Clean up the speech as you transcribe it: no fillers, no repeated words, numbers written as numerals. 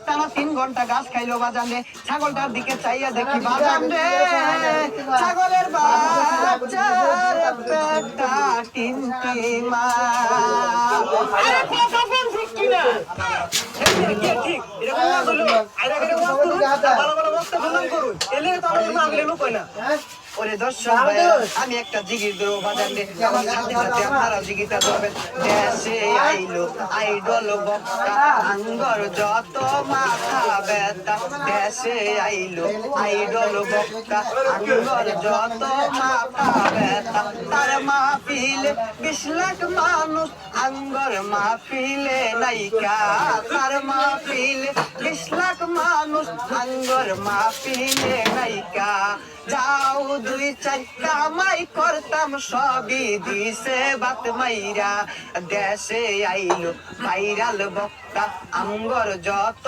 টানা 3 ঘন্টা ঘাস খাইলো বাজান রে। ছাগলটার দিকে চাইয়া দেখি বাজান রে, ছাগলের বাচ্চার পেটটা টিমটিমা। আরে কথা বল ঠিক কিনা? ঠিক এরকম না হলো আইরা করে ওয়াজ করুন, ভালো ভালো বক্তা বন্ধন করুন, এলে তো আমার কোনো আগলে লোক হয় না। ওরে দর্শক ভাই, আমি একটা জিগির দেবো বাজান রে, আমার সাথে সাথে আপনারা জিগিটা ধরবেন। দেশে আইলো আইডল বক্তা, আঙ্গর যত মাথা ব্যথা। দেশে আইলো আইডল বক্তা, আঙ্গর যত মাথা ব্যথা। তার মাহফিলে 20 লাখ মানুষ, আঙ্গর মাহফিলে নাইকা। তার মাহফিলে 20 লাখ মানুষ, আঙ্গর মাহফিলে নাইকা। যাও 2-4 কামাই করতাম, সবই দিছে বাত মাইরা। দেশে আইলো ভাইরাল বক্তা, আঙ্গর যত